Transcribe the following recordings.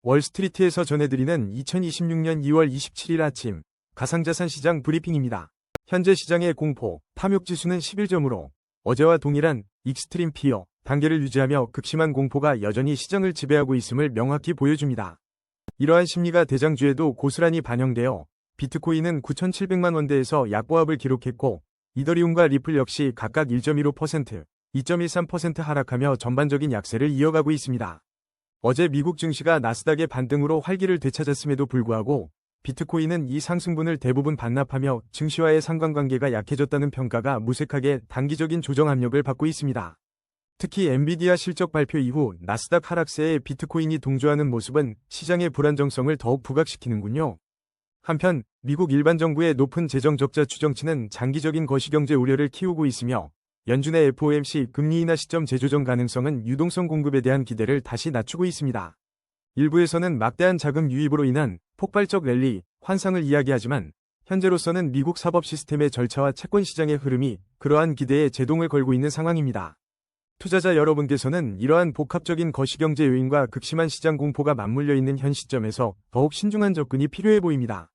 월스트리트에서 전해드리는 2026년 2월 27일 아침 가상자산 시장 브리핑입니다. 현재 시장의 공포, 탐욕지수는 11점으로 어제와 동일한 익스트림 피어 단계를 유지하며 극심한 공포가 여전히 시장을 지배하고 있음을 명확히 보여줍니다. 이러한 심리가 대장주에도 고스란히 반영되어 비트코인은 9,700만 원대에서 약보합을 기록했고 이더리움과 리플 역시 각각 1.15%, 2.13% 하락하며 전반적인 약세를 이어가고 있습니다. 어제 미국 증시가 나스닥의 반등으로 활기를 되찾았음에도 불구하고 비트코인은 이 상승분을 대부분 반납하며 증시와의 상관관계가 약해졌다는 평가가 무색하게 단기적인 조정 압력을 받고 있습니다. 특히 엔비디아 실적 발표 이후 나스닥 하락세에 비트코인이 동조하는 모습은 시장의 불안정성을 더욱 부각시키는군요. 한편 미국 일반 정부의 높은 재정 적자 추정치는 장기적인 거시경제 우려를 키우고 있으며 연준의 FOMC 금리 인하 시점 재조정 가능성은 유동성 공급에 대한 기대를 다시 낮추고 있습니다. 일부에서는 막대한 자금 유입으로 인한 폭발적 랠리, 환상을 이야기하지만 현재로서는 미국 사법 시스템의 절차와 채권 시장의 흐름이 그러한 기대에 제동을 걸고 있는 상황입니다. 투자자 여러분께서는 이러한 복합적인 거시경제 요인과 극심한 시장 공포가 맞물려 있는 현 시점에서 더욱 신중한 접근이 필요해 보입니다.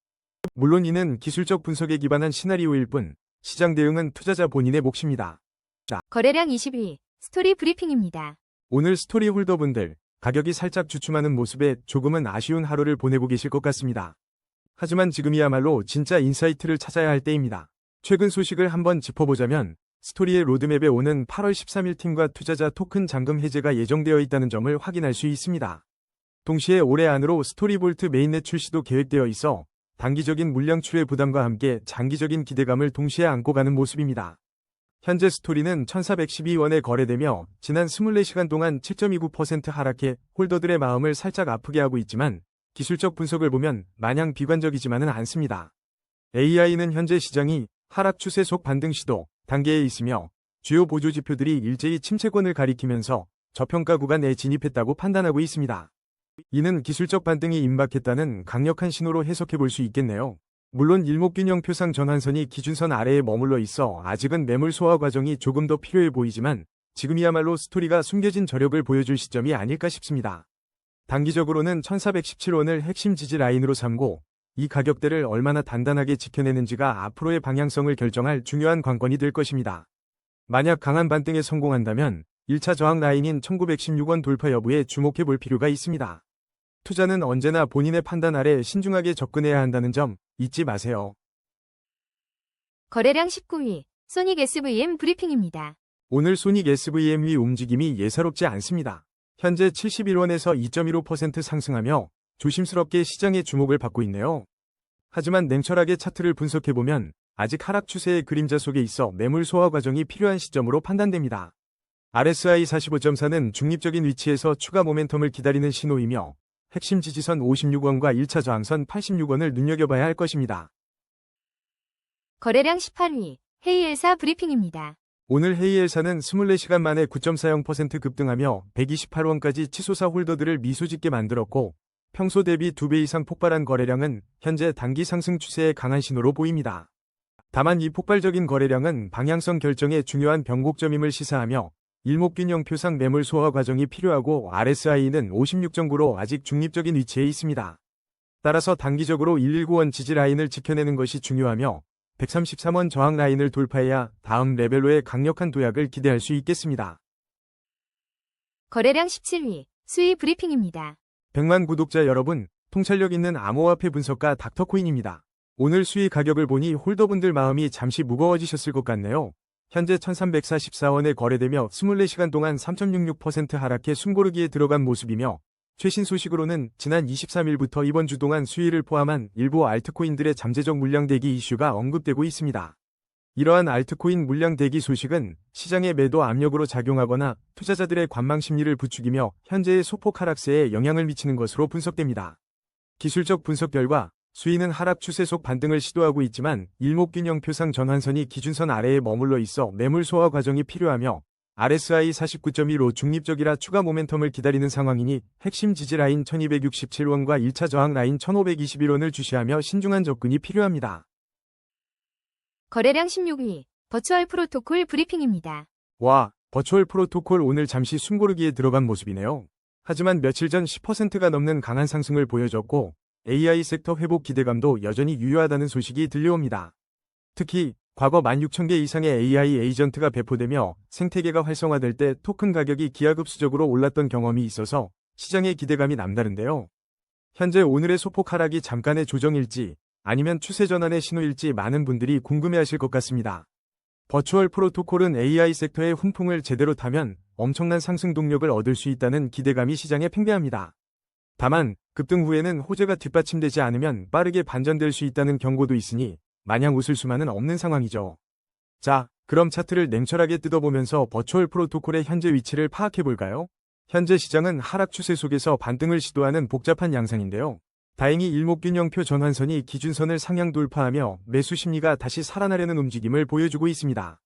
물론 이는 기술적 분석에 기반한 시나리오일 뿐 시장 대응은 투자자 본인의 몫입니다. 거래량 20위 스토리 브리핑입니다. 오늘 스토리 홀더분들 가격이 살짝 주춤하는 모습에 조금은 아쉬운 하루를 보내고 계실 것 같습니다. 하지만 지금이야말로 진짜 인사이트를 찾아야 할 때입니다. 최근 소식을 한번 짚어보자면 스토리의 로드맵에 오는 8월 13일 팀과 투자자 토큰 잔금 해제가 예정되어 있다는 점을 확인할 수 있습니다. 동시에 올해 안으로 스토리볼트 메인넷 출시도 계획되어 있어 단기적인 물량 출회 부담과 함께 장기적인 기대감을 동시에 안고 가는 모습입니다. 현재 스토리는 1,412원에 거래되며 지난 24시간 동안 7.29% 하락해 홀더들의 마음을 살짝 아프게 하고 있지만 기술적 분석을 보면 마냥 비관적이지만은 않습니다. AI는 현재 시장이 하락 추세 속 반등 시도 단계에 있으며 주요 보조 지표들이 일제히 침체권을 가리키면서 저평가 구간에 진입했다고 판단하고 있습니다. 이는 기술적 반등이 임박했다는 강력한 신호로 해석해 볼 수 있겠네요. 물론 일목균형 표상 전환선이 기준선 아래에 머물러 있어 아직은 매물 소화 과정이 조금 더 필요해 보이지만 지금이야말로 스토리가 숨겨진 저력을 보여줄 시점이 아닐까 싶습니다. 단기적으로는 1,417원을 핵심 지지 라인으로 삼고 이 가격대를 얼마나 단단하게 지켜내는지가 앞으로의 방향성을 결정할 중요한 관건이 될 것입니다. 만약 강한 반등에 성공한다면 1차 저항 라인인 1,916원 돌파 여부에 주목해 볼 필요가 있습니다. 투자는 언제나 본인의 판단 아래 신중하게 접근해야 한다는 점 잊지 마세요. 거래량 19위 소닉 SVM 브리핑입니다. 오늘 소닉 SVM의 움직임이 예사롭지 않습니다. 현재 71원에서 2.15% 상승하며 조심스럽게 시장의 주목을 받고 있네요. 하지만 냉철하게 차트를 분석해보면 아직 하락 추세의 그림자 속에 있어 매물 소화 과정이 필요한 시점으로 판단됩니다. RSI 45.4는 중립적인 위치에서 추가 모멘텀을 기다리는 신호이며 핵심 지지선 56원과 1차 저항선 86원을 눈여겨봐야 할 것입니다. 거래량 18위 헤이엘사 브리핑입니다. 오늘 헤이엘사는 24시간 만에 9.40% 급등하며 128원까지 치솟아 홀더들을 미소짓게 만들었고 평소 대비 2배 이상 폭발한 거래량은 현재 단기 상승 추세의 강한 신호로 보입니다. 다만 이 폭발적인 거래량은 방향성 결정에 중요한 변곡점임을 시사하며 일목균형 표상 매물 소화 과정이 필요하고 RSI는 56.9로 아직 중립적인 위치에 있습니다. 따라서 단기적으로 119원 지지 라인을 지켜내는 것이 중요하며 133원 저항 라인을 돌파해야 다음 레벨로의 강력한 도약을 기대할 수 있겠습니다. 거래량 17위 수위 브리핑입니다. 100만 구독자 여러분, 통찰력 있는 암호화폐 분석가 닥터코인입니다. 오늘 수위 가격을 보니 홀더분들 마음이 잠시 무거워지셨을 것 같네요. 현재 1,344원에 거래되며 24시간 동안 3.66% 하락해 숨고르기에 들어간 모습이며 최신 소식으로는 지난 23일부터 이번 주 동안 수위를 포함한 일부 알트코인들의 잠재적 물량 대기 이슈가 언급되고 있습니다. 이러한 알트코인 물량 대기 소식은 시장의 매도 압력으로 작용하거나 투자자들의 관망 심리를 부추기며 현재의 소폭 하락세에 영향을 미치는 것으로 분석됩니다. 기술적 분석 결과 수위는 하락 추세 속 반등을 시도하고 있지만 일목균형 표상 전환선이 기준선 아래에 머물러 있어 매물 소화 과정이 필요하며 RSI 49.15 중립적이라 추가 모멘텀을 기다리는 상황이니 핵심 지지 라인 1267원과 1차 저항 라인 1521원을 주시하며 신중한 접근이 필요합니다. 거래량 16위 버추얼 프로토콜 브리핑입니다. 와, 버추얼 프로토콜 오늘 잠시 숨고르기에 들어간 모습이네요. 하지만 며칠 전 10%가 넘는 강한 상승을 보여줬고 AI 섹터 회복 기대감도 여전히 유효하다는 소식이 들려옵니다. 특히 과거 16,000개 이상의 AI 에이전트가 배포되며 생태계가 활성화될 때 토큰 가격이 기하급수적으로 올랐던 경험이 있어서 시장의 기대감이 남다른데요. 현재 오늘의 소폭 하락이 잠깐의 조정일지 아니면 추세 전환의 신호일지 많은 분들이 궁금해하실 것 같습니다. 버추얼 프로토콜은 AI 섹터의 훈풍을 제대로 타면 엄청난 상승 동력을 얻을 수 있다는 기대감이 시장에 팽배합니다. 다만 급등 후에는 호재가 뒷받침되지 않으면 빠르게 반전될 수 있다는 경고도 있으니 마냥 웃을 수만은 없는 상황이죠. 자, 그럼 차트를 냉철하게 뜯어보면서 버추얼 프로토콜의 현재 위치를 파악해볼까요? 현재 시장은 하락 추세 속에서 반등을 시도하는 복잡한 양상인데요. 다행히 일목균형표 전환선이 기준선을 상향 돌파하며 매수 심리가 다시 살아나려는 움직임을 보여주고 있습니다.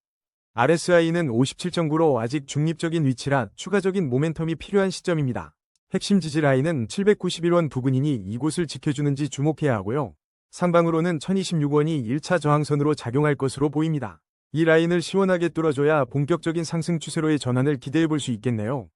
RSI는 57.9로 아직 중립적인 위치라 추가적인 모멘텀이 필요한 시점입니다. 핵심 지지 라인은 791원 부근이니 이곳을 지켜주는지 주목해야 하고요. 상방으로는 1026원이 1차 저항선으로 작용할 것으로 보입니다. 이 라인을 시원하게 뚫어줘야 본격적인 상승 추세로의 전환을 기대해볼 수 있겠네요.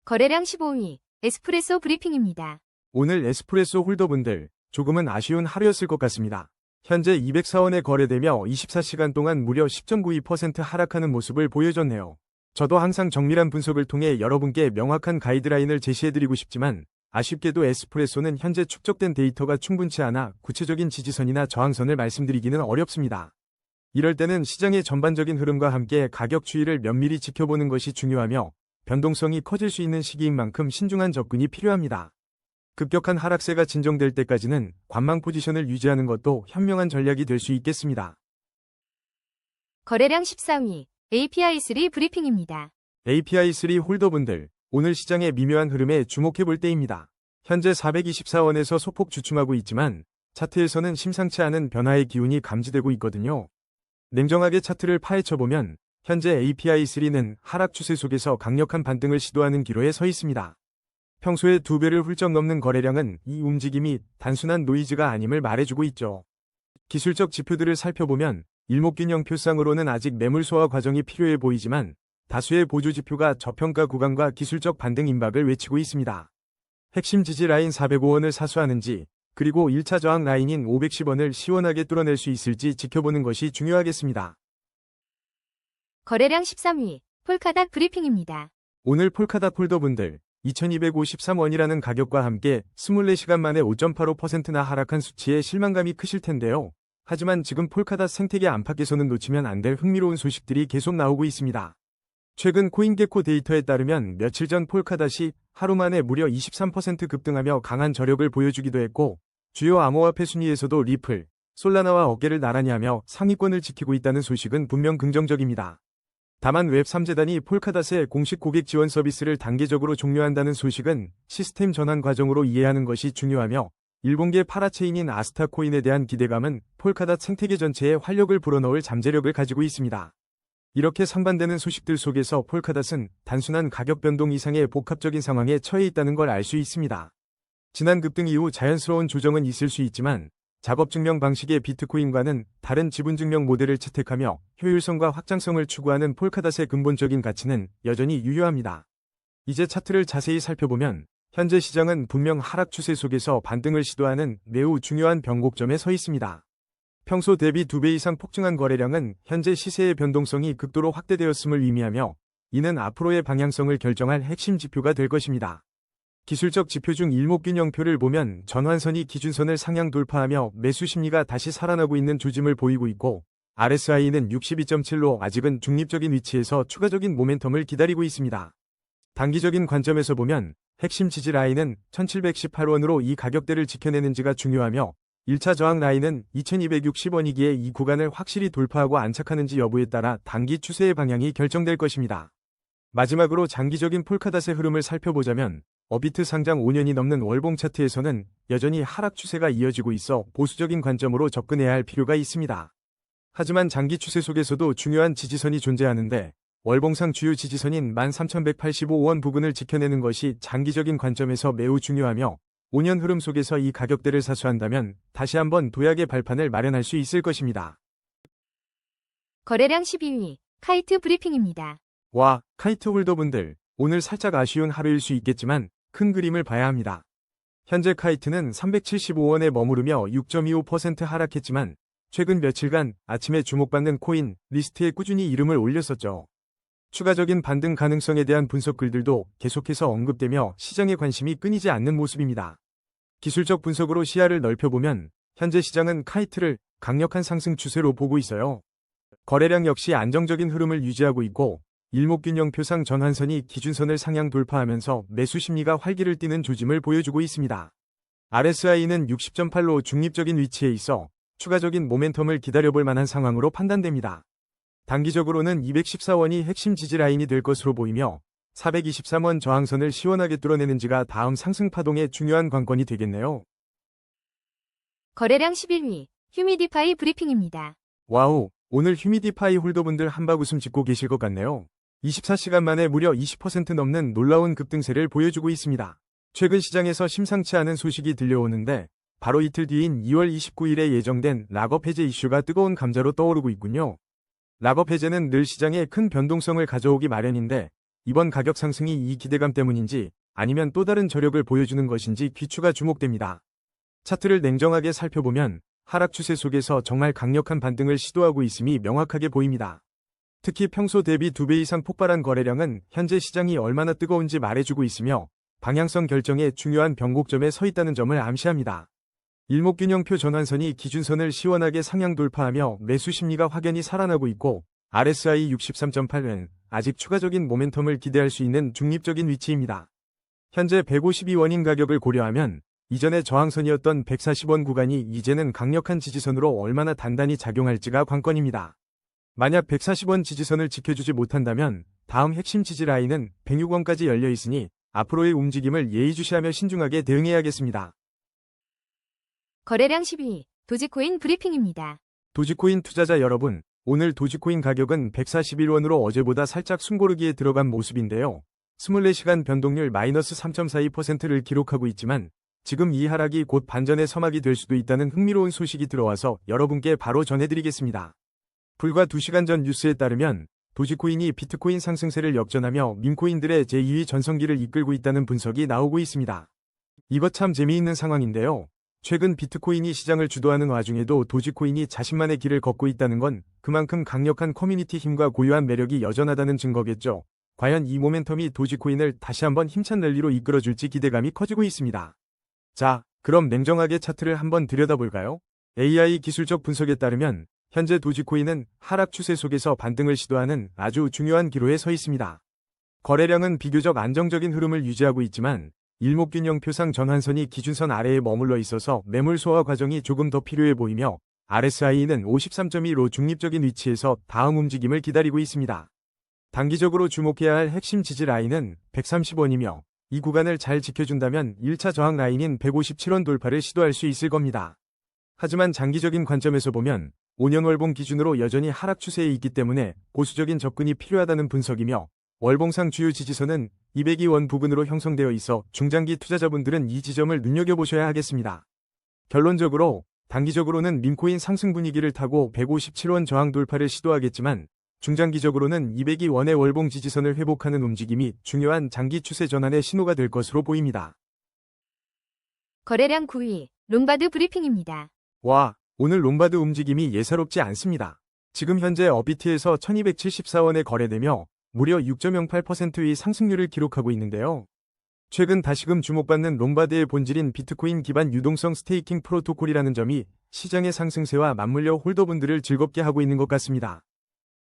거래량 15위, 에스프레소 브리핑입니다. 오늘 에스프레소 홀더분들 조금은 아쉬운 하루였을 것 같습니다. 현재 204원에 거래되며 24시간 동안 무려 10.92% 하락하는 모습을 보여줬네요. 저도 항상 정밀한 분석을 통해 여러분께 명확한 가이드라인을 제시해드리고 싶지만 아쉽게도 에스프레소는 현재 축적된 데이터가 충분치 않아 구체적인 지지선이나 저항선을 말씀드리기는 어렵습니다. 이럴 때는 시장의 전반적인 흐름과 함께 가격 추이를 면밀히 지켜보는 것이 중요하며 변동성이 커질 수 있는 시기인 만큼 신중한 접근이 필요합니다. 급격한 하락세가 진정될 때까지는 관망 포지션을 유지하는 것도 현명한 전략이 될 수 있겠습니다. 거래량 14위, API3 브리핑입니다. API3 홀더분들, 오늘 시장의 미묘한 흐름에 주목해볼 때입니다. 현재 424원에서 소폭 주춤하고 있지만 차트에서는 심상치 않은 변화의 기운이 감지되고 있거든요. 냉정하게 차트를 파헤쳐보면 현재 API3는 하락 추세 속에서 강력한 반등을 시도하는 기로에 서 있습니다. 평소에 2배를 훌쩍 넘는 거래량은 이 움직임이 단순한 노이즈가 아님을 말해주고 있죠. 기술적 지표들을 살펴보면 일목균형표상으로는 아직 매물 소화 과정이 필요해 보이지만 다수의 보조 지표가 저평가 구간과 기술적 반등 임박을 외치고 있습니다. 핵심 지지 라인 405원을 사수하는지 그리고 1차 저항 라인인 510원을 시원하게 뚫어낼 수 있을지 지켜보는 것이 중요하겠습니다. 거래량 13위, 폴카닥 브리핑입니다. 오늘 폴카닥 홀더분들 2253원이라는 가격과 함께 24시간 만에 5.85%나 하락한 수치에 실망감이 크실 텐데요. 하지만 지금 폴카닷 생태계 안팎에서는 놓치면 안 될 흥미로운 소식들이 계속 나오고 있습니다. 최근 코인게코 데이터에 따르면 며칠 전 폴카닷이 하루 만에 무려 23% 급등하며 강한 저력을 보여주기도 했고 주요 암호화폐 순위에서도 리플, 솔라나와 어깨를 나란히 하며 상위권을 지키고 있다는 소식은 분명 긍정적입니다. 다만 웹3재단이 폴카닷의 공식 고객 지원 서비스를 단계적으로 종료한다는 소식은 시스템 전환 과정으로 이해하는 것이 중요하며 일본계 파라체인인 아스타코인에 대한 기대감은 폴카닷 생태계 전체에 활력을 불어넣을 잠재력을 가지고 있습니다. 이렇게 상반되는 소식들 속에서 폴카닷은 단순한 가격 변동 이상의 복합적인 상황에 처해 있다는 걸 알 수 있습니다. 지난 급등 이후 자연스러운 조정은 있을 수 있지만 작업 증명 방식의 비트코인과는 다른 지분 증명 모델을 채택하며 효율성과 확장성을 추구하는 폴카닷의 근본적인 가치는 여전히 유효합니다. 이제 차트를 자세히 살펴보면 현재 시장은 분명 하락 추세 속에서 반등을 시도하는 매우 중요한 변곡점에 서 있습니다. 평소 대비 2배 이상 폭증한 거래량은 현재 시세의 변동성이 극도로 확대되었음을 의미하며 이는 앞으로의 방향성을 결정할 핵심 지표가 될 것입니다. 기술적 지표 중 일목균형표를 보면 전환선이 기준선을 상향 돌파하며 매수 심리가 다시 살아나고 있는 조짐을 보이고 있고 RSI는 62.7로 아직은 중립적인 위치에서 추가적인 모멘텀을 기다리고 있습니다. 단기적인 관점에서 보면 핵심 지지 라인은 1718원으로 이 가격대를 지켜내는지가 중요하며 1차 저항 라인은 2260원이기에 이 구간을 확실히 돌파하고 안착하는지 여부에 따라 단기 추세의 방향이 결정될 것입니다. 마지막으로 장기적인 폴카닷의 흐름을 살펴보자면 어비트 상장 5년이 넘는 월봉 차트에서는 여전히 하락 추세가 이어지고 있어 보수적인 관점으로 접근해야 할 필요가 있습니다. 하지만 장기 추세 속에서도 중요한 지지선이 존재하는데 월봉상 주요 지지선인 13,185원 부근을 지켜내는 것이 장기적인 관점에서 매우 중요하며 5년 흐름 속에서 이 가격대를 사수한다면 다시 한번 도약의 발판을 마련할 수 있을 것입니다. 거래량 12위, 카이트 브리핑입니다. 와, 카이트 홀더분들, 오늘 살짝 아쉬운 하루일 수 있겠지만 큰 그림을 봐야 합니다. 현재 카이트는 375원에 머무르며 6.25% 하락했지만 최근 며칠간 아침에 주목받는 코인 리스트에 꾸준히 이름을 올렸었죠. 추가적인 반등 가능성에 대한 분석 글들도 계속해서 언급되며 시장의 관심이 끊이지 않는 모습입니다. 기술적 분석으로 시야를 넓혀보면 현재 시장은 카이트를 강력한 상승 추세로 보고 있어요. 거래량 역시 안정적인 흐름을 유지하고 있고 일목균형표상 전환선이 기준선을 상향 돌파하면서 매수 심리가 활기를 띠는 조짐을 보여주고 있습니다. RSI는 60.8로 중립적인 위치에 있어 추가적인 모멘텀을 기다려볼 만한 상황으로 판단됩니다. 단기적으로는 214원이 핵심 지지라인이 될 것으로 보이며 423원 저항선을 시원하게 뚫어내는지가 다음 상승 파동의 중요한 관건이 되겠네요. 거래량 11위, 휴미디파이 브리핑입니다. 와우, 오늘 휴미디파이 홀더분들 한바구음 짓고 계실 것 같네요. 24시간 만에 무려 20% 넘는 놀라운 급등세를 보여주고 있습니다. 최근 시장에서 심상치 않은 소식이 들려오는데 바로 이틀 뒤인 2월 29일에 예정된 락업 해제 이슈가 뜨거운 감자로 떠오르고 있군요. 락업 해제는 늘 시장에 큰 변동성을 가져오기 마련인데 이번 가격 상승이 이 기대감 때문인지 아니면 또 다른 저력을 보여주는 것인지 귀추가 주목됩니다. 차트를 냉정하게 살펴보면 하락 추세 속에서 정말 강력한 반등을 시도하고 있음이 명확하게 보입니다. 특히 평소 대비 2배 이상 폭발한 거래량은 현재 시장이 얼마나 뜨거운지 말해주고 있으며 방향성 결정의 중요한 변곡점에 서 있다는 점을 암시합니다. 일목균형표 전환선이 기준선을 시원하게 상향 돌파하며 매수 심리가 확연히 살아나고 있고 RSI 63.8은 아직 추가적인 모멘텀을 기대할 수 있는 중립적인 위치입니다. 현재 152원인 가격을 고려하면 이전의 저항선이었던 140원 구간이 이제는 강력한 지지선으로 얼마나 단단히 작용할지가 관건입니다. 만약 140원 지지선을 지켜주지 못한다면 다음 핵심 지지 라인은 106원까지 열려 있으니 앞으로의 움직임을 예의주시하며 신중하게 대응해야겠습니다. 거래량 12위, 도지코인 브리핑입니다. 도지코인 투자자 여러분, 오늘 도지코인 가격은 141원으로 어제보다 살짝 숨고르기에 들어간 모습인데요. 24시간 변동률 마이너스 3.42%를 기록하고 있지만 지금 이 하락이 곧 반전의 서막이 될 수도 있다는 흥미로운 소식이 들어와서 여러분께 바로 전해드리겠습니다. 불과 2시간 전 뉴스에 따르면 도지코인이 비트코인 상승세를 역전하며 밈코인들의 제2위 전성기를 이끌고 있다는 분석이 나오고 있습니다. 이것 참 재미있는 상황인데요. 최근 비트코인이 시장을 주도하는 와중에도 도지코인이 자신만의 길을 걷고 있다는 건 그만큼 강력한 커뮤니티 힘과 고유한 매력이 여전하다는 증거겠죠. 과연 이 모멘텀이 도지코인을 다시 한번 힘찬 랠리로 이끌어줄지 기대감이 커지고 있습니다. 자, 그럼 냉정하게 차트를 한번 들여다볼까요? AI 기술적 분석에 따르면 현재 도지코인은 하락 추세 속에서 반등을 시도하는 아주 중요한 기로에 서 있습니다. 거래량은 비교적 안정적인 흐름을 유지하고 있지만 일목균형표상 전환선이 기준선 아래에 머물러 있어서 매물 소화 과정이 조금 더 필요해 보이며 RSI는 53.2로 중립적인 위치에서 다음 움직임을 기다리고 있습니다. 단기적으로 주목해야 할 핵심 지지 라인은 130원이며 이 구간을 잘 지켜준다면 1차 저항 라인인 157원 돌파를 시도할 수 있을 겁니다. 하지만 장기적인 관점에서 보면 5년 월봉 기준으로 여전히 하락 추세에 있기 때문에 보수적인 접근이 필요하다는 분석이며 월봉상 주요 지지선은 202원 부근으로 형성되어 있어 중장기 투자자분들은 이 지점을 눈여겨보셔야 하겠습니다. 결론적으로 단기적으로는 밈코인 상승 분위기를 타고 157원 저항 돌파를 시도하겠지만 중장기적으로는 202원의 월봉 지지선을 회복하는 움직임이 중요한 장기 추세 전환의 신호가 될 것으로 보입니다. 거래량 9위, 롬바드 브리핑입니다. 와, 오늘 롬바드 움직임이 예사롭지 않습니다. 지금 현재 업비트에서 1274원에 거래되며 무려 6.08%의 상승률을 기록하고 있는데요. 최근 다시금 주목받는 롬바드의 본질인 비트코인 기반 유동성 스테이킹 프로토콜이라는 점이 시장의 상승세와 맞물려 홀더분들을 즐겁게 하고 있는 것 같습니다.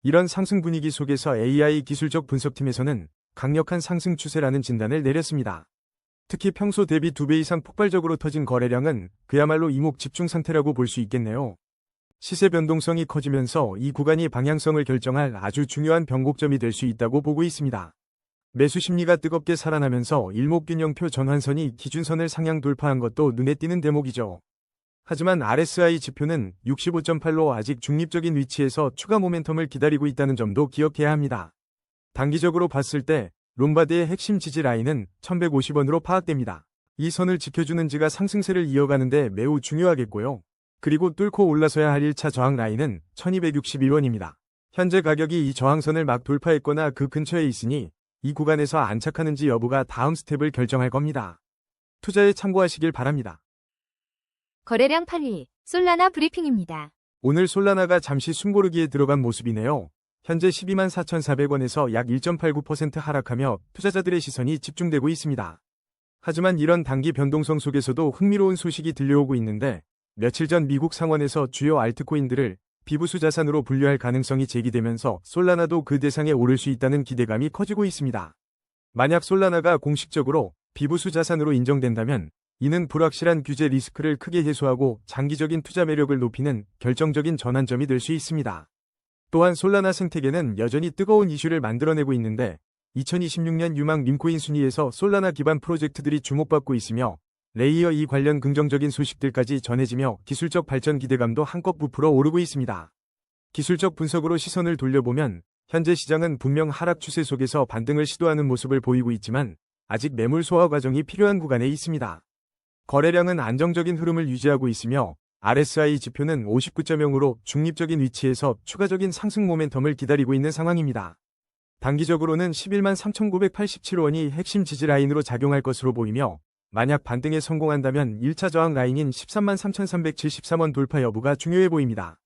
이런 상승 분위기 속에서 AI 기술적 분석팀에서는 강력한 상승 추세라는 진단을 내렸습니다. 특히 평소 대비 2배 이상 폭발적으로 터진 거래량은 그야말로 이목 집중 상태라고 볼 수 있겠네요. 시세 변동성이 커지면서 이 구간이 방향성을 결정할 아주 중요한 변곡점이 될 수 있다고 보고 있습니다. 매수 심리가 뜨겁게 살아나면서 일목균형표 전환선이 기준선을 상향 돌파한 것도 눈에 띄는 대목이죠. 하지만 RSI 지표는 65.8로 아직 중립적인 위치에서 추가 모멘텀을 기다리고 있다는 점도 기억해야 합니다. 단기적으로 봤을 때 롬바드의 핵심 지지 라인은 1150원으로 파악됩니다. 이 선을 지켜주는지가 상승세를 이어가는데 매우 중요하겠고요. 그리고 뚫고 올라서야 할 1차 저항 라인은 1261원입니다. 현재 가격이 이 저항선을 막 돌파했거나 그 근처에 있으니 이 구간에서 안착하는지 여부가 다음 스텝을 결정할 겁니다. 투자에 참고하시길 바랍니다. 거래량 8위, 솔라나 브리핑입니다. 오늘 솔라나가 잠시 숨고르기에 들어간 모습이네요. 현재 124,400원에서 약 1.89% 하락하며 투자자들의 시선이 집중되고 있습니다. 하지만 이런 단기 변동성 속에서도 흥미로운 소식이 들려오고 있는데 며칠 전 미국 상원에서 주요 알트코인들을 비부수 자산으로 분류할 가능성이 제기되면서 솔라나도 그 대상에 오를 수 있다는 기대감이 커지고 있습니다. 만약 솔라나가 공식적으로 비부수 자산으로 인정된다면 이는 불확실한 규제 리스크를 크게 해소하고 장기적인 투자 매력을 높이는 결정적인 전환점이 될 수 있습니다. 또한 솔라나 생태계는 여전히 뜨거운 이슈를 만들어내고 있는데 2026년 유망 밈코인 순위에서 솔라나 기반 프로젝트들이 주목받고 있으며 레이어 2 관련 긍정적인 소식들까지 전해지며 기술적 발전 기대감도 한껏 부풀어 오르고 있습니다. 기술적 분석으로 시선을 돌려보면 현재 시장은 분명 하락 추세 속에서 반등을 시도하는 모습을 보이고 있지만 아직 매물 소화 과정이 필요한 구간에 있습니다. 거래량은 안정적인 흐름을 유지하고 있으며 RSI 지표는 59.0으로 중립적인 위치에서 추가적인 상승 모멘텀을 기다리고 있는 상황입니다. 단기적으로는 11만 3,987원이 핵심 지지 라인으로 작용할 것으로 보이며 만약 반등에 성공한다면 1차 저항 라인인 13만 3,373원 돌파 여부가 중요해 보입니다.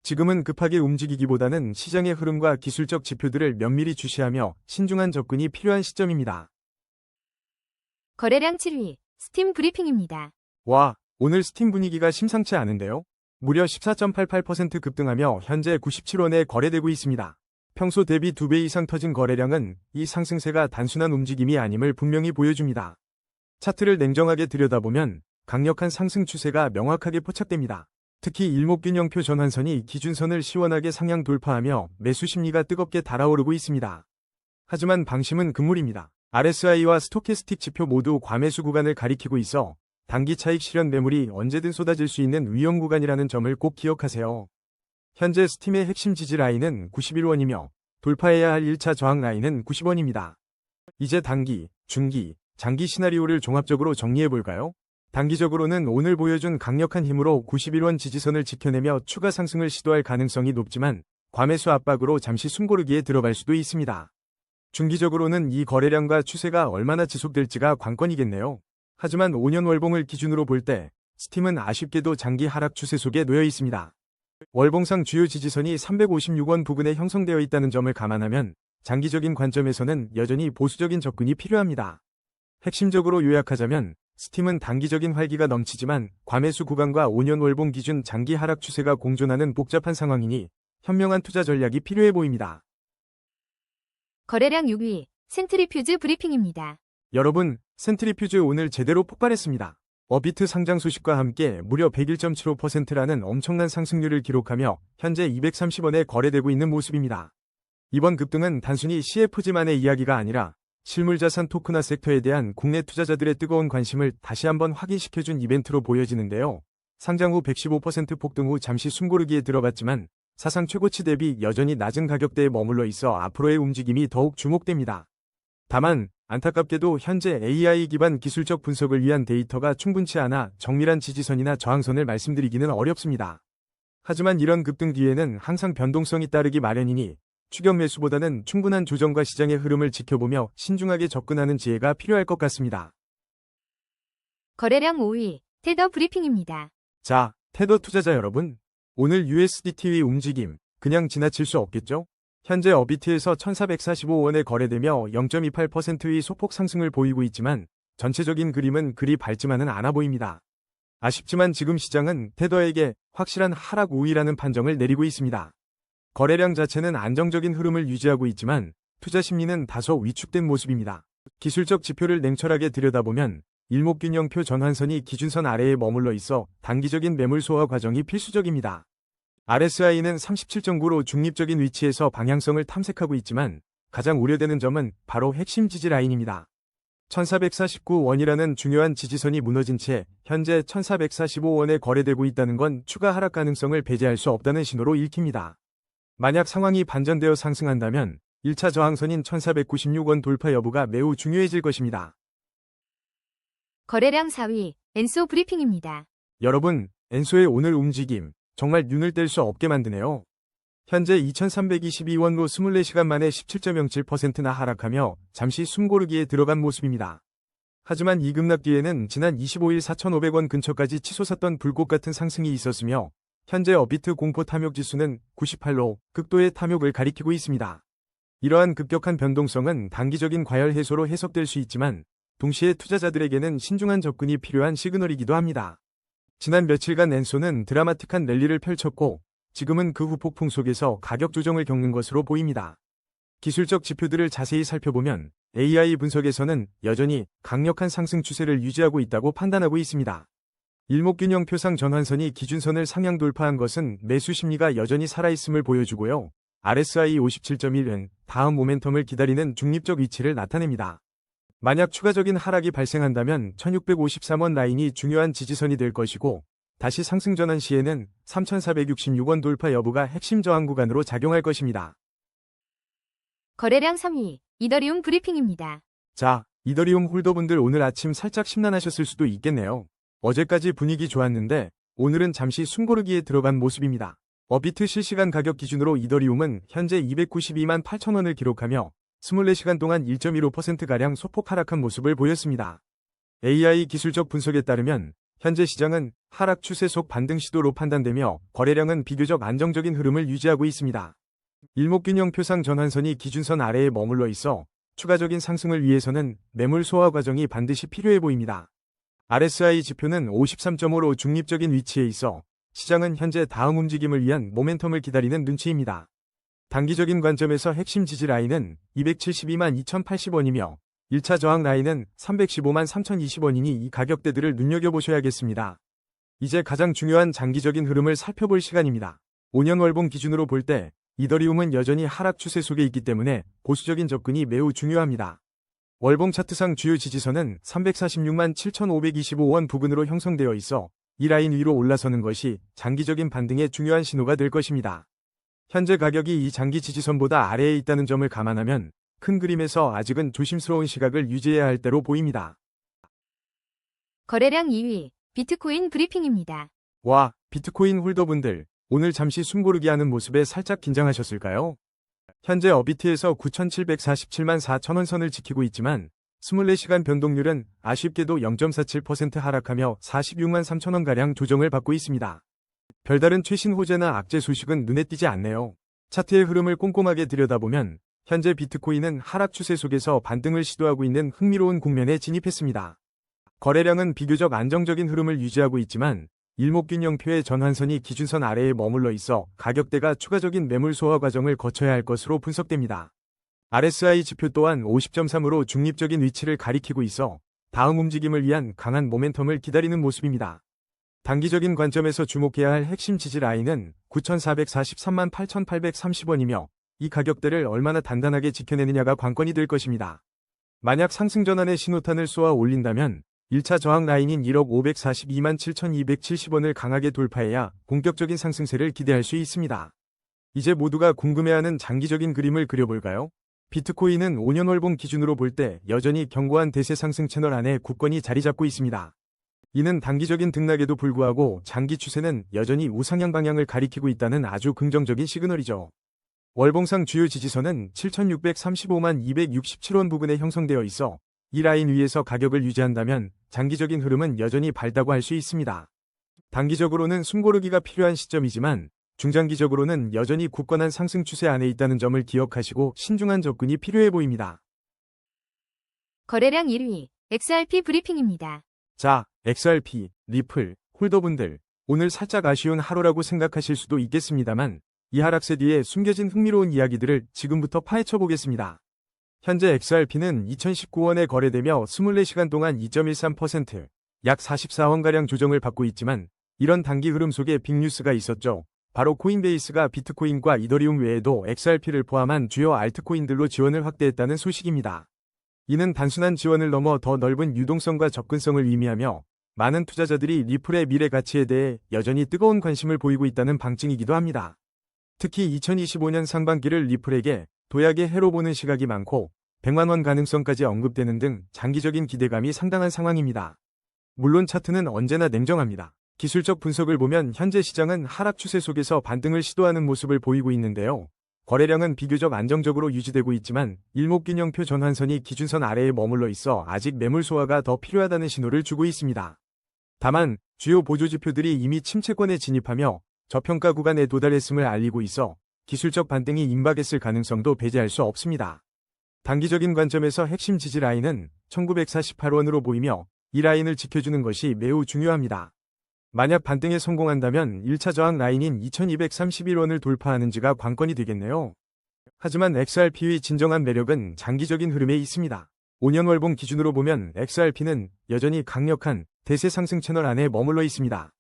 지금은 급하게 움직이기보다는 시장의 흐름과 기술적 지표들을 면밀히 주시하며 신중한 접근이 필요한 시점입니다. 거래량 7위, 스팀 브리핑입니다. 와, 오늘 스팀 분위기가 심상치 않은데요? 무려 14.88% 급등하며 현재 97원에 거래되고 있습니다. 평소 대비 2배 이상 터진 거래량은 이 상승세가 단순한 움직임이 아님을 분명히 보여줍니다. 차트를 냉정하게 들여다보면 강력한 상승 추세가 명확하게 포착됩니다. 특히 일목균형표 전환선이 기준선을 시원하게 상향 돌파하며 매수 심리가 뜨겁게 달아오르고 있습니다. 하지만 방심은 금물입니다. RSI와 스토캐스틱 지표 모두 과매수 구간을 가리키고 있어 단기 차익 실현 매물이 언제든 쏟아질 수 있는 위험 구간이라는 점을 꼭 기억하세요. 현재 스팀의 핵심 지지 라인은 91원이며 돌파해야 할 1차 저항 라인은 90원입니다. 이제 단기, 중기, 장기 시나리오를 종합적으로 정리해볼까요? 단기적으로는 오늘 보여준 강력한 힘으로 91원 지지선을 지켜내며 추가 상승을 시도할 가능성이 높지만 과매수 압박으로 잠시 숨고르기에 들어갈 수도 있습니다. 중기적으로는 이 거래량과 추세가 얼마나 지속될지가 관건이겠네요. 하지만 5년 월봉을 기준으로 볼 때 스팀은 아쉽게도 장기 하락 추세 속에 놓여 있습니다. 월봉상 주요 지지선이 356원 부근에 형성되어 있다는 점을 감안하면 장기적인 관점에서는 여전히 보수적인 접근이 필요합니다. 핵심적으로 요약하자면 스팀은 단기적인 활기가 넘치지만 과매수 구간과 5년 월봉 기준 장기 하락 추세가 공존하는 복잡한 상황이니 현명한 투자 전략이 필요해 보입니다. 거래량 6위, 센트리퓨즈 브리핑입니다. 여러분, 센트리퓨즈 오늘 제대로 폭발했습니다. 어비트 상장 소식과 함께 무려 101.75%라는 엄청난 상승률을 기록하며 현재 230원에 거래되고 있는 모습입니다. 이번 급등은 단순히 CFG만의 이야기가 아니라 실물자산 토크나 섹터에 대한 국내 투자자들의 뜨거운 관심을 다시 한번 확인시켜준 이벤트로 보여지는데요. 상장 후 115% 폭등 후 잠시 숨고르기에 들어갔지만 사상 최고치 대비 여전히 낮은 가격대에 머물러 있어 앞으로의 움직임이 더욱 주목됩니다. 다만 안타깝게도 현재 AI 기반 기술적 분석을 위한 데이터가 충분치 않아 정밀한 지지선이나 저항선을 말씀드리기는 어렵습니다. 하지만 이런 급등 뒤에는 항상 변동성이 따르기 마련이니 추격 매수보다는 충분한 조정과 시장의 흐름을 지켜보며 신중하게 접근하는 지혜가 필요할 것 같습니다. 거래량 5위, 테더 브리핑입니다. 자, 테더 투자자 여러분, 오늘 USDT의 움직임 그냥 지나칠 수 없겠죠? 현재 어비트에서 1445원에 거래되며 0.28%의 소폭 상승을 보이고 있지만 전체적인 그림은 그리 밝지만은 않아 보입니다. 아쉽지만 지금 시장은 테더에게 확실한 하락 우위라는 판정을 내리고 있습니다. 거래량 자체는 안정적인 흐름을 유지하고 있지만 투자 심리는 다소 위축된 모습입니다. 기술적 지표를 냉철하게 들여다보면 일목균형표 전환선이 기준선 아래에 머물러 있어 단기적인 매물 소화 과정이 필수적입니다. RSI는 37.9로 중립적인 위치에서 방향성을 탐색하고 있지만 가장 우려되는 점은 바로 핵심 지지 라인입니다. 1449원이라는 중요한 지지선이 무너진 채 현재 1445원에 거래되고 있다는 건 추가 하락 가능성을 배제할 수 없다는 신호로 읽힙니다. 만약 상황이 반전되어 상승한다면 1차 저항선인 1496원 돌파 여부가 매우 중요해질 것입니다. 거래량 4위, 엔소 브리핑입니다. 여러분, 엔소의 오늘 움직임 정말 눈을 뗄 수 없게 만드네요. 현재 2322원로 24시간 만에 17.07%나 하락하며 잠시 숨고르기에 들어간 모습입니다. 하지만 이 급락 뒤에는 지난 25일 4,500원 근처까지 치솟았던 불꽃 같은 상승이 있었으며 현재 업비트 공포 탐욕 지수는 98로 극도의 탐욕을 가리키고 있습니다. 이러한 급격한 변동성은 단기적인 과열 해소로 해석될 수 있지만 동시에 투자자들에게는 신중한 접근이 필요한 시그널이기도 합니다. 지난 며칠간 엔소는 드라마틱한 랠리를 펼쳤고 지금은 그 후폭풍 속에서 가격 조정을 겪는 것으로 보입니다. 기술적 지표들을 자세히 살펴보면 AI 분석에서는 여전히 강력한 상승 추세를 유지하고 있다고 판단하고 있습니다. 일목균형 표상 전환선이 기준선을 상향 돌파한 것은 매수 심리가 여전히 살아있음을 보여주고요. RSI 57.1은 다음 모멘텀을 기다리는 중립적 위치를 나타냅니다. 만약 추가적인 하락이 발생한다면 1653원 라인이 중요한 지지선이 될 것이고 다시 상승 전환 시에는 3466원 돌파 여부가 핵심 저항 구간으로 작용할 것입니다. 거래량 3위, 이더리움 브리핑입니다. 자, 이더리움 홀더분들 오늘 아침 살짝 심란하셨을 수도 있겠네요. 어제까지 분위기 좋았는데 오늘은 잠시 숨고르기에 들어간 모습입니다. 업비트 실시간 가격 기준으로 이더리움은 현재 292만 8천원을 기록하며 24시간 동안 1.15%가량 소폭 하락한 모습을 보였습니다. AI 기술적 분석에 따르면 현재 시장은 하락 추세 속 반등 시도로 판단되며 거래량은 비교적 안정적인 흐름을 유지하고 있습니다. 일목균형 표상 전환선이 기준선 아래에 머물러 있어 추가적인 상승을 위해서는 매물 소화 과정이 반드시 필요해 보입니다. RSI 지표는 53.5로 중립적인 위치에 있어 시장은 현재 다음 움직임을 위한 모멘텀을 기다리는 눈치입니다. 단기적인 관점에서 핵심 지지 라인은 272만 2080원이며 1차 저항 라인은 315만 3020원이니 이 가격대들을 눈여겨보셔야겠습니다. 이제 가장 중요한 장기적인 흐름을 살펴볼 시간입니다. 5년 월봉 기준으로 볼 때 이더리움은 여전히 하락 추세 속에 있기 때문에 보수적인 접근이 매우 중요합니다. 월봉 차트상 주요 지지선은 346만 7525원 부근으로 형성되어 있어 이 라인 위로 올라서는 것이 장기적인 반등의 중요한 신호가 될 것입니다. 현재 가격이 이 장기 지지선보다 아래에 있다는 점을 감안하면 큰 그림에서 아직은 조심스러운 시각을 유지해야 할 때로 보입니다. 거래량 2위, 비트코인 브리핑입니다. 와, 비트코인 홀더분들, 오늘 잠시 숨고르기 하는 모습에 살짝 긴장하셨을까요? 현재 업비트에서 9,747만 4천원 선을 지키고 있지만 24시간 변동률은 아쉽게도 0.47% 하락하며 46만 3천원가량 조정을 받고 있습니다. 별다른 최신 호재나 악재 소식은 눈에 띄지 않네요. 차트의 흐름을 꼼꼼하게 들여다보면 현재 비트코인은 하락 추세 속에서 반등을 시도하고 있는 흥미로운 국면에 진입했습니다. 거래량은 비교적 안정적인 흐름을 유지하고 있지만 일목균형표의 전환선이 기준선 아래에 머물러 있어 가격대가 추가적인 매물 소화 과정을 거쳐야 할 것으로 분석됩니다. RSI 지표 또한 50.3으로 중립적인 위치를 가리키고 있어 다음 움직임을 위한 강한 모멘텀을 기다리는 모습입니다. 단기적인 관점에서 주목해야 할 핵심 지지 라인은 9,443만 8,830원이며 이 가격대를 얼마나 단단하게 지켜내느냐가 관건이 될 것입니다. 만약 상승 전환의 신호탄을 쏘아 올린다면 1차 저항 라인인 1억 542만 7,270원을 강하게 돌파해야 본격적인 상승세를 기대할 수 있습니다. 이제 모두가 궁금해하는 장기적인 그림을 그려볼까요? 비트코인은 5년 월봉 기준으로 볼 때 여전히 견고한 대세 상승 채널 안에 굳건히 자리 잡고 있습니다. 이는 단기적인 등락에도 불구하고 장기 추세는 여전히 우상향 방향을 가리키고 있다는 아주 긍정적인 시그널이죠. 월봉상 주요 지지선은 7,635만 267원 부근에 형성되어 있어 이 라인 위에서 가격을 유지한다면 장기적인 흐름은 여전히 밝다고 할 수 있습니다. 단기적으로는 숨고르기가 필요한 시점이지만 중장기적으로는 여전히 굳건한 상승 추세 안에 있다는 점을 기억하시고 신중한 접근이 필요해 보입니다. 거래량 1위, XRP 브리핑입니다. 자, XRP, 리플, 홀더분들, 오늘 살짝 아쉬운 하루라고 생각하실 수도 있겠습니다만 이 하락세 뒤에 숨겨진 흥미로운 이야기들을 지금부터 파헤쳐 보겠습니다. 현재 XRP는 2019원에 거래되며 24시간 동안 2.13%, 약 44원가량 조정을 받고 있지만 이런 단기 흐름 속에 빅뉴스가 있었죠. 바로 코인베이스가 비트코인과 이더리움 외에도 XRP를 포함한 주요 알트코인들로 지원을 확대했다는 소식입니다. 이는 단순한 지원을 넘어 더 넓은 유동성과 접근성을 의미하며 많은 투자자들이 리플의 미래 가치에 대해 여전히 뜨거운 관심을 보이고 있다는 방증이기도 합니다. 특히 2025년 상반기를 리플에게 도약의 해로 보는 시각이 많고 100만원 가능성까지 언급되는 등 장기적인 기대감이 상당한 상황입니다. 물론 차트는 언제나 냉정합니다. 기술적 분석을 보면 현재 시장은 하락 추세 속에서 반등을 시도하는 모습을 보이고 있는데요. 거래량은 비교적 안정적으로 유지되고 있지만 일목균형표 전환선이 기준선 아래에 머물러 있어 아직 매물 소화가 더 필요하다는 신호를 주고 있습니다. 다만 주요 보조지표들이 이미 침체권에 진입하며 저평가 구간에 도달했음을 알리고 있어 기술적 반등이 임박했을 가능성도 배제할 수 없습니다. 단기적인 관점에서 핵심 지지 라인은 1948원으로 보이며 이 라인을 지켜주는 것이 매우 중요합니다. 만약 반등에 성공한다면 1차 저항 라인인 2231원을 돌파하는지가 관건이 되겠네요. 하지만 XRP의 진정한 매력은 장기적인 흐름에 있습니다. 5년 월봉 기준으로 보면 XRP는 여전히 강력한 대세 상승 채널 안에 머물러 있습니다.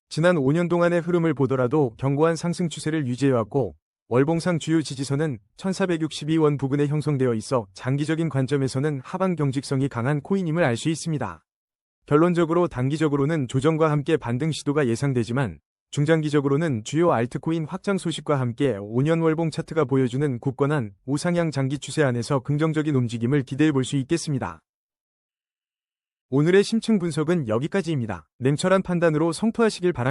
지난 5년 동안의 흐름을 보더라도 견고한 상승 추세를 유지해왔고 월봉상 주요 지지선은 1462원 부근에 형성되어 있어 장기적인 관점에서는 하방 경직성이 강한 코인임을 알 수 있습니다. 결론적으로 단기적으로는 조정과 함께 반등 시도가 예상되지만 중장기적으로는 주요 알트코인 확장 소식과 함께 5년 월봉 차트가 보여주는 굳건한 우상향 장기 추세 안에서 긍정적인 움직임을 기대해 볼 수 있겠습니다. 오늘의 심층 분석은 여기까지입니다. 냉철한 판단으로 성투하시길 바랍니다.